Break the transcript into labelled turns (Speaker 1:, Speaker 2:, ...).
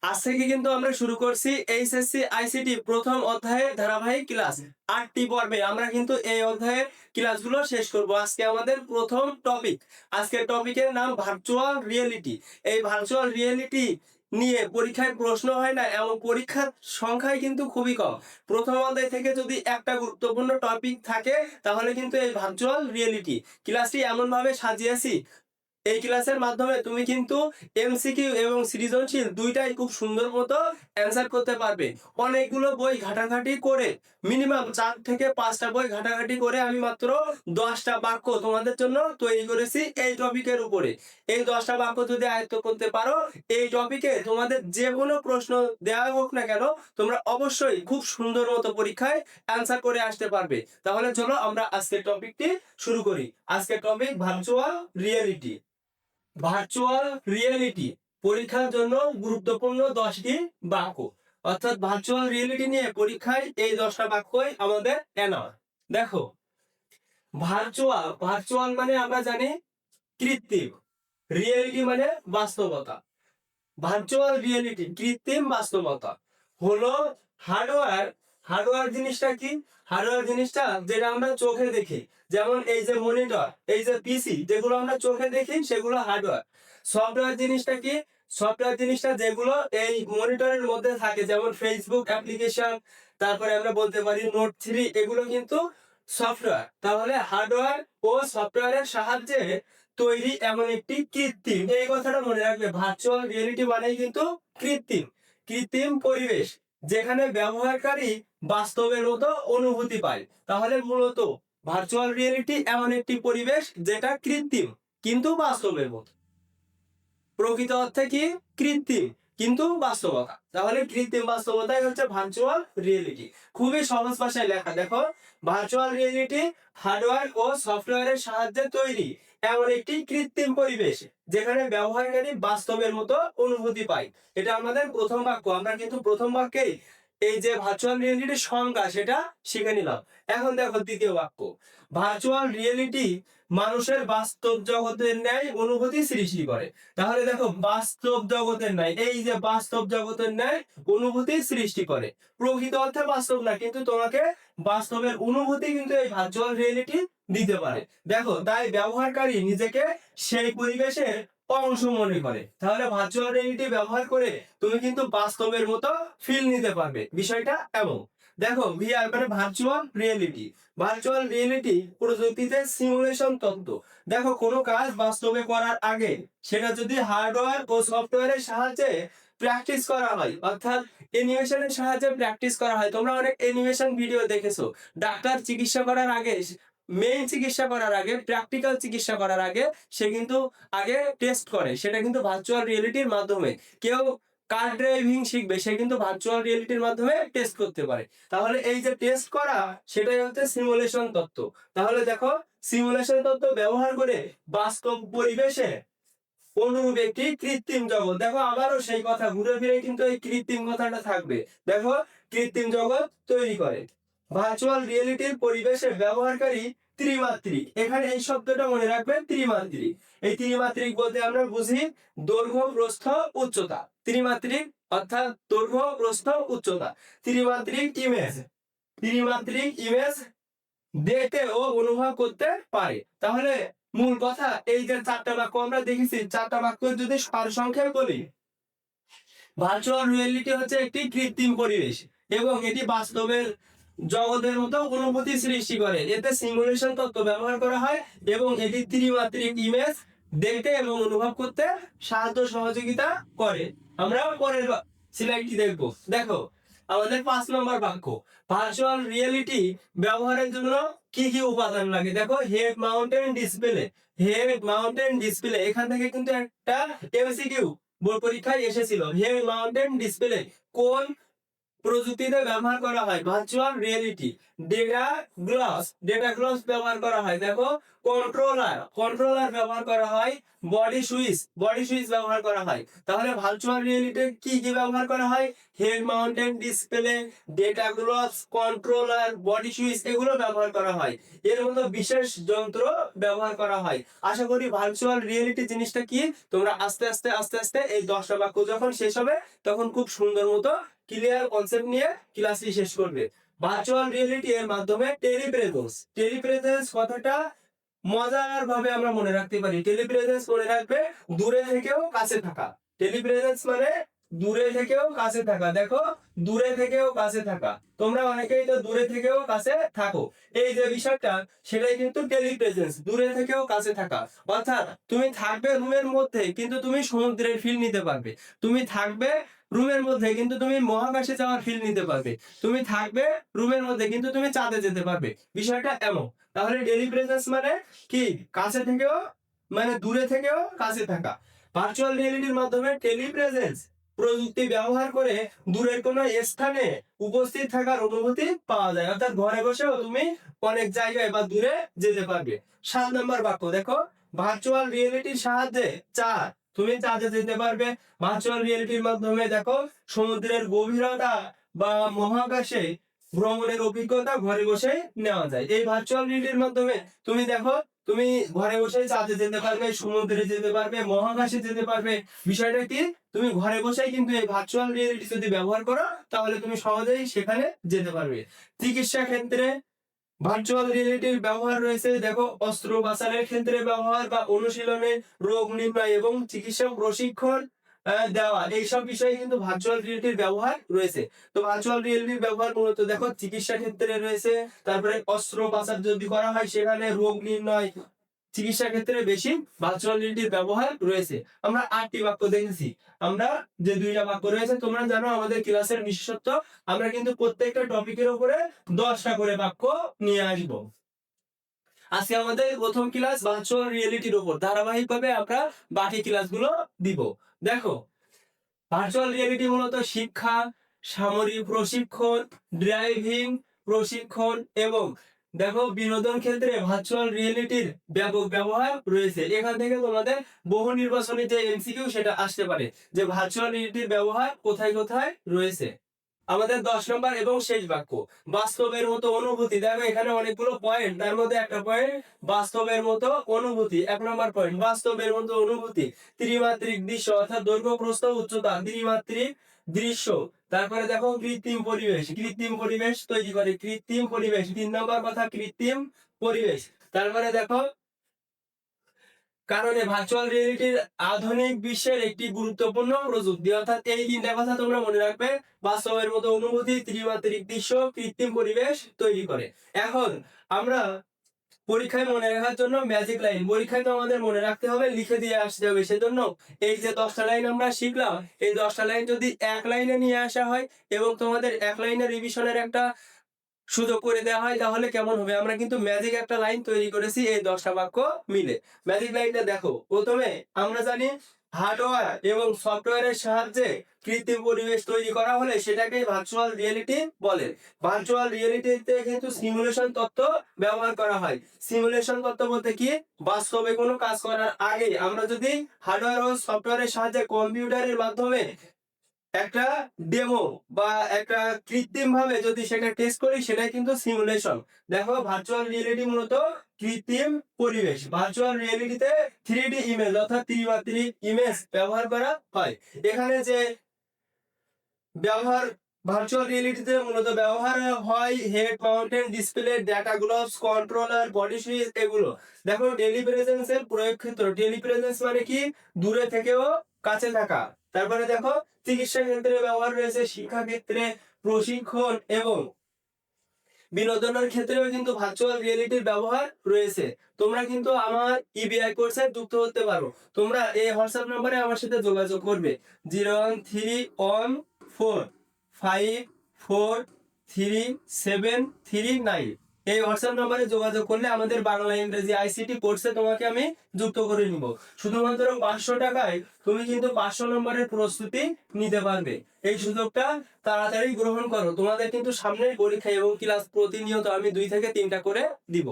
Speaker 1: আজ থেকে কিন্তু আমরা শুরু করছি এইচএসসি আইসিটি প্রথম অধ্যায়ের ধারাবাহিক ক্লাস। 8টি পর্বে আমরা কিন্তু এই অধ্যায়ের ক্লাসগুলো শেষ করব। আজকে আমাদের প্রথম টপিক, আজকের টপিকের নাম ভার্চুয়াল রিয়েলিটি। এই ভার্চুয়াল রিয়েলিটি নিয়ে পরীক্ষায় প্রশ্ন হয় না এমন পরীক্ষার সংখ্যাই কিন্তু খুবই কম। প্রথম অধ্যায় থেকে যদি একটা গুরুত্বপূর্ণ টপিক থাকে তাহলে কিন্তু এই ভার্চুয়াল রিয়েলিটি। ক্লাসটি এমনভাবে সাজিয়েছি, এই ক্লাসের মাধ্যমে তুমি কিন্তু এমসিকিউ এবং সৃজনশীল দুইটাই খুব সুন্দর মতো অ্যান্সার করতে পারবে। অনেকগুলো বই ঘাটাঘাটি করে, মিনিমাম 4 থেকে 5টা বই ঘাটাঘাটি করে আমি মাত্র 10টা বাক্য তোমাদের জন্য তৈরি করেছি এই টপিকের উপরে। এই 10টা বাক্য যদি আয়ত্ত করতে পারো, এই টপিকে তোমাদের যে কোনো প্রশ্ন দেওয়া হোক না কেন, তোমরা অবশ্যই খুব সুন্দর মতো পরীক্ষায় অ্যান্সার করে আসতে পারবে। তাহলে চলো আমরা আজকের টপিকটি শুরু করি। আজকের topic virtual reality. Virtual reality পরীক্ষার জন্য গুরুত্বপূর্ণ 10টি বাক্য, অর্থাৎ ভার্চুয়াল রিয়েলিটি নিয়ে পরীক্ষায় এই 10টা বাক্যই আমাদের এনা। দেখো, ভার্চুয়াল মানে আমরা জানি কৃত্রিম, রিয়েলিটি মানে বাস্তবতা। ভার্চুয়াল রিয়েলিটি কৃত্রিম বাস্তবতা হলো হার্ডওয়্যার জিনিসটা কি? হার্ডওয়্যার জিনিসটা যেটা আমরা চোখে দেখি, যেমন এই যে মনিটর, এই যে পিসি, যেগুলো আমরা চোখে দেখি সেগুলো হার্ডওয়্যার। সফটওয়্যার জিনিসটা কি? সফটওয়্যার জিনিসটা যেগুলো এই মনিটরের মধ্যে থাকে, যেমন ফেসবুক অ্যাপ্লিকেশন, তারপরে আমরা বলতে পারি নোট 3, এগুলো কিন্তু সফটওয়্যার। তাহলে হার্ডওয়্যার ও সফটওয়্যারের সাহায্যে তৈরি এমন একটি কৃত্রিম, এই কথাটা মনে রাখবে, ভার্চুয়াল রিয়েলিটি মানেই কিন্তু কৃত্রিম পরিবেশ যেখানে ব্যবহারকারী বাস্তবের মতো অনুভূতি পায়। তাহলে মূলত ভার্চুয়াল রিয়েলিটি এমন একটি পরিবেশ যেটা কৃত্রিম কিন্তু বাস্তবের মতো। প্রকৃত অর্থে কি? কৃত্রিম কিন্তু বাস্তবতা। তাহলে কৃত্রিম বাস্তবতাই হচ্ছে ভার্চুয়াল রিয়েলিটি। খুবই সহজ ভাষায় লেখা। দেখো, ভার্চুয়াল রিয়েলিটি হার্ডওয়্যার ও সফটওয়্যারের সাহায্যে তৈরি এমন একটি কৃত্রিম পরিবেশ যেখানে ব্যবহারকারী বাস্তবের মতো অনুভূতি পায়। এটা আমাদের প্রথম বাক্য। আমরা কিন্তু প্রথম বাক্যেই এই যে ভার্চুয়াল রিয়েলিটির সংজ্ঞা সেটা শিখে নিলাম। এখন দেখো দ্বিতীয় বাক্য, ভার্চুয়াল রিয়েলিটি মানুষের বাস্তব জগতের ন্যায় অনুভূতি সৃষ্টি করে। তাহলে দেখো, বাস্তব জগতের ন্যায়, এই যে বাস্তব জগতের ন্যায় অনুভূতি সৃষ্টি করে। প্রকৃত অর্থে বাস্তব না, কিন্তু তোমাকে বাস্তবের অনুভূতি কিন্তু এই ভার্চুয়াল রিয়েলিটি দিতে পারে। দেখো, তাই ব্যবহারকারী নিজেকে সেই পরিবেশের অংশ মনে করে। তাহলে ভার্চুয়াল রিয়েলিটি ব্যবহার করে তুমি কিন্তু বাস্তবের মতো ফিল নিতে পারবে। বিষয়টা এমন। দেখো, ভিআর মানে ভার্চুয়াল রিয়েলিটি প্রযুক্তিতে সিমুলেশন তত্ত্ব। দেখো, কোনো কাজ বাস্তবে করার আগে সেটা যদি হার্ডওয়্যার ও সফটওয়্যারের সাহায্যে প্র্যাকটিস করা হয়, অর্থাৎ অ্যানিমেশনের সাহায্যে প্র্যাকটিস করা হয়। তোমরা অনেক অ্যানিমেশন ভিডিও দেখেছো। ডাক্তার চিকিৎসা করার আগে, মেইন চিকিৎসা করার আগে, প্র্যাকটিক্যাল চিকিৎসা করার আগে সে কিন্তু আগে টেস্ট করে, সেটা কিন্তু ভার্চুয়াল রিয়েলিটির মাধ্যমে। কেউ কার ড্রাইভিং শিখবে, সে কিন্তু ভার্চুয়াল রিয়েলিটির মাধ্যমে টেস্ট করতে পারে। তাহলে এই যে টেস্ট করা, সেটাই হচ্ছে সিমুলেশন তত্ত্ব। তাহলে দেখো, সিমুলেশন তত্ত্ব ব্যবহার করে বাস্তব পরিবেশে অনুরূপ একটি কৃত্রিম জগৎ। দেখো, আবারও সেই কথা ঘুরে ফিরে কিন্তু এই কৃত্রিম কথাটা থাকবে। দেখো, কৃত্রিম জগৎ তৈরি করে। ভার্চুয়াল রিয়েলিটির পরিবেশে ব্যবহারকারী ত্রিমাত্রিক। এখানে এই শব্দটা মনে রাখবে, ত্রিমাত্রিক। এই ত্রিমাত্রিক বলতে আমরা বুঝি দৈর্ঘ্য, প্রস্থ, উচ্চতা। ত্রিমাত্রিক অর্থাৎ দৈর্ঘ্য, প্রস্থ, উচ্চতা। ত্রিমাত্রিক ইমেজ দেখতে ও অনুভব করতে পারে। তাহলে মূল কথা, এই যে 4টা বাক্য আমরা দেখেছি, 4টা বাক্য যদি সারসংক্ষেপ বলি, ভার্চুয়াল রিয়েলিটি হচ্ছে একটি কৃত্রিম পরিবেশ এবং এটি বাস্তবের জগতের মতো অনুভূতি সৃষ্টি করে। এতে সিমুলেশন তত্ত্ব ব্যবহার করা হয় এবং এটি ত্রিমাত্রিক ইমেজ দেখতে এবং অনুভব করতে সাহায্য সহযোগিতা করে। আমরা পরের স্লাইডটি দেখবো। দেখো, আমাদের 5 নম্বর বাক্য, ভার্চুয়াল রিয়েলিটি ব্যবহারের জন্য কি কি উপাদান লাগে। দেখো, হেড মাউন্টেন ডিসপ্লে। এখান থেকে কিন্তু একটা এমসিকিউ বোর্ড পরীক্ষায় এসেছিল। হেড মাউন্টেন ডিসপ্লে কোন প্রযুক্তিতে ব্যবহার করা হয় ভার্চুয়াল রিয়েলিটি। ডেটা গ্লাস ব্যবহার করা হয়। দেখো কন্ট্রোলার ব্যবহার করা হয়। বডি সুইচ ব্যবহার করা হয়। তাহলে ভার্চুয়াল রিয়েলিটি কি কি ব্যবহার করা হয়? Head mounted display, data glass, controller, body switch এগুলো ব্যবহার করা হয়। এর মতো বিশেষ যন্ত্র ব্যবহার করা হয়। আশা করি ভার্চুয়াল রিয়েলিটি জিনিসটা কি তোমরা আস্তে আস্তে এই 10টা বাক্য যখন শেষ হবে তখন খুব সুন্দর মতো ক্লিয়ার কনসেপ্ট নিয়ে ক্লাসটি শেষ করবে। ভার্চুয়াল রিয়েলিটি এর মাধ্যমে টেলিপ্রেজেন্স কথাটা মজার ভাবে আমরা মনে রাখতে পারি। টেলিপ্রেজেন্স মনে রাখবে দূরে থেকেও কাছে থাকা। টেলিপ্রেজেন্স মানে দূরে থেকেও কাছে থাকা। দেখো দূরে থেকেও কাছে থাকা, তোমরা অনেকেই তো দূরে থেকেও কাছে থাকো। এই যে বিষয়টা সেটাই কিন্তু টেলিপ্রেজেন্স, দূরে থেকেও কাছে থাকা। অর্থাৎ তুমি থাকবে রুমের মধ্যে কিন্তু তুমি সমুদ্রের ফিল নিতে পারবে। তুমি থাকবে রুমের মধ্যে কিন্তু তুমি মহাকাশে যাওয়ার ফিল নিতে পারবে। তুমি থাকবে রুমের মধ্যে কিন্তু তুমি চাঁদে যেতে পারবে। বিষয়টা এমন। তাহলে টেলিপ্রেজেন্স মানে কি? কাছে থেকেও মানে দূরে থেকেও কাছে থাকা। ভার্চুয়াল রিয়েলিটির মাধ্যমে টেলিপ্রেজেন্স প্রযুক্তি ব্যবহার করে দূরের কোনো স্থানে উপস্থিত থাকার অনুভূতি পাওয়া যায়। অর্থাৎ ঘরে বসেও তুমি অনেক জায়গায় বা দূরে যেতে পারবে। 7 নম্বর বাক্য দেখো, ভার্চুয়াল রিয়েলিটির সাহায্যে তুমি চাঁদে যেতে পারবে। ভার্চুয়াল রিয়েলিটির মাধ্যমে দেখো সমুদ্রের গভীরতা বা মহাকাশে ভ্রমণের অভিজ্ঞতা ঘরে বসে নেওয়া যায়। এই ভার্চুয়াল রিয়েলিটির মাধ্যমে তুমি দেখো তুমি ঘরে বসে চাঁদে যেতে পারবে, সমুদ্রে যেতে পারবে, মহাকাশে যেতে পারবে। বিষয়টা কি? তুমি ঘরে বসেই কিন্তু এই ভার্চুয়াল রিয়েলিটি যদি ব্যবহার করো তাহলে তুমি সহজেই সেখানে যেতে পারবে। চিকিৎসা ক্ষেত্রে ভার্চুয়াল রিয়েলিটির ব্যবহার রয়েছে। দেখো অস্ত্রোপচারের ক্ষেত্রে ব্যবহার বা অনুশীলনে, রোগ নির্ণয় এবং চিকিৎসা প্রশিক্ষণ দেওয়া, এইসব বিষয়ে কিন্তু ভার্চুয়াল রিয়েলিটির ব্যবহার রয়েছে। তো ভার্চুয়াল রিয়েলিটির ব্যবহার মূলত দেখো চিকিৎসা ক্ষেত্রে রয়েছে, তারপরে অস্ত্রোপচার যদি করা হয় সেখানে, রোগ নির্ণয়, চিকিৎসা ক্ষেত্রে বেশি ভার্চুয়াল রিয়েলিটির ব্যবহার রয়েছে। আমরা 8টি বাক্য দেখেছি। আমরা যে 2টা বাক্য রয়েছে তোমরা জানো আমাদের ক্লাসের বিশেষত্ব, আমরা কিন্তু প্রত্যেকটা টপিকের উপরে 10টা করে বাক্য নিয়ে আসবো। আজকে আমাদের প্রথম ক্লাস ভার্চুয়াল রিয়েলিটির উপর, ধারাবাহিকভাবে আমরা বাকি ক্লাসগুলো দিব। দেখো ভার্চুয়াল রিয়েলিটি মূলত শিক্ষা, সামরিক প্রশিক্ষণ, ড্রাইভিং প্রশিক্ষণ এবং দেখো বিনোদন ক্ষেত্রে ভার্চুয়াল রিয়েলিটির ব্যাপক ব্যবহার রয়েছে। এখান থেকে তোমাদের বহু নির্বাচনী যে এমসিকিউ সেটা আসতে পারে যে ভার্চুয়াল রিয়েলিটির ব্যবহার কোথায় কোথায় রয়েছে। আমাদের 10 নম্বর এবং শেষ বাক্য, বাস্তবের মতো অনুভূতি। দেখো এখানে অনেকগুলো পয়েন্ট, তার মধ্যে একটা পয়েন্ট বাস্তবের মতো অনুভূতি। 1 নম্বর পয়েন্ট বাস্তবের মতো অনুভূতি। ত্রিমাত্রিক দৃশ্য অর্থাৎ দৈর্ঘ্য প্রস্থ উচ্চতা, ত্রিমাত্রিক দৃশ্য। তারপরে দেখো কৃত্রিম পরিবেশ তৈরি করে, কৃত্রিম পরিবেশ। 3 নম্বর কথা কৃত্রিম পরিবেশ। তারপরে দেখো কারণে ভার্চুয়াল রিয়েলিটির আধুনিক বিশ্বের একটি গুরুত্বপূর্ণ প্রযুক্তি। অর্থাৎ এই 3টা কথা তোমরা মনে রাখবে, বাস্তবের মতো অনুভূতি, ত্রিমাত্রিক দৃশ্য, কৃত্রিম পরিবেশ তৈরি করে। এখন আমরা পরীক্ষায় মনে রাখার জন্য ম্যাজিক লাইন, পরীক্ষায় তো আমাদের মনে রাখতে হবে, লিখে দিয়ে আসতে হবে। সেজন্য এই যে 10টা লাইন আমরা শিখলাম, এই 10টা লাইন যদি 1 লাইনে নিয়ে আসা হয় এবং তোমাদের 1 লাইনের রিভিশনের একটা সুযোগ করে দেওয়া হয় তাহলে কেমন হবে? আমরা কিন্তু ম্যাজিক একটা লাইন তৈরি করেছি এই 10টা বাক্য মিলে। ম্যাজিক লাইনটা দেখো, প্রথমে আমরা জানি হার্ডওয়্যার এবং সফটওয়্যারের সাহায্যে কৃত্রিম পরিবেশ তৈরি করা হলে সেটাকে ভার্চুয়াল রিয়েলিটি বলে। ভার্চুয়াল রিয়েলিটিতে কিন্তু সিমুলেশন তত্ত্ব ব্যবহার করা হয়। সিমুলেশন তত্ত্ব বলতে কি? বাস্তবে কোনো কাজ করার আগে আমরা যদি হার্ডওয়্যার ও সফটওয়্যারের সাহায্যে কম্পিউটারের মাধ্যমে একটা ডেমো বা একটা কৃত্রিম ভাবে যদি সেটা টেস্ট করি সেটাই কিন্তু সিমুলেশন। দেখো ভার্চুয়াল রিয়েলিটি মূলত কৃত্রিম পরিবেশ। ভার্চুয়াল রিয়েলিটিতে 3D ইমেজ অর্থাৎ ত্রিমাত্রিক ইমেজ ব্যবহার করা হয়। এখানে যে ব্যবহার ভার্চুয়াল রিয়েলিটিতে মূলত ব্যবহার হয় head mounted display, data glass, controller, body switch এগুলো। দেখো টেলিপ্রেজেন্সের প্রয়োগ ক্ষেত্র, টেলিপ্রেজেন্স মানে কি? দূরে থেকেও কাছে থাকা। তারপরে দেখো চিকিৎসা ক্ষেত্রে ব্যবহার রয়েছে, শিক্ষা ক্ষেত্রে, প্রশিক্ষণ এবং বিনোদনের ক্ষেত্রেও কিন্তু ভার্চুয়াল রিয়েলিটির ব্যবহার রয়েছে। তোমরা কিন্তু আমার ইবিআই কোর্সে যুক্ত হতে পারো। তোমরা এই হোয়াটসঅ্যাপ নম্বরে আমার সাথে যোগাযোগ করবে 01314543739। এই হোয়াটসঅ্যাপ নাম্বারে যোগাযোগ করলে আমাদের বাংলা ইংরেজি আইসিটি কোর্সে তোমাকে আমি যুক্ত করে নিব। শুধুমাত্র 500 টাকায় তুমি কিন্তু 500 নম্বরের প্রস্তুতি নিতে পারবে। এই সুযোগটা তাড়াতাড়ি গ্রহণ করো, তোমাদের কিন্তু সামনের পরীক্ষা এবং ক্লাস প্রতিনিয়ত আমি 2 থেকে 3টা করে দিব।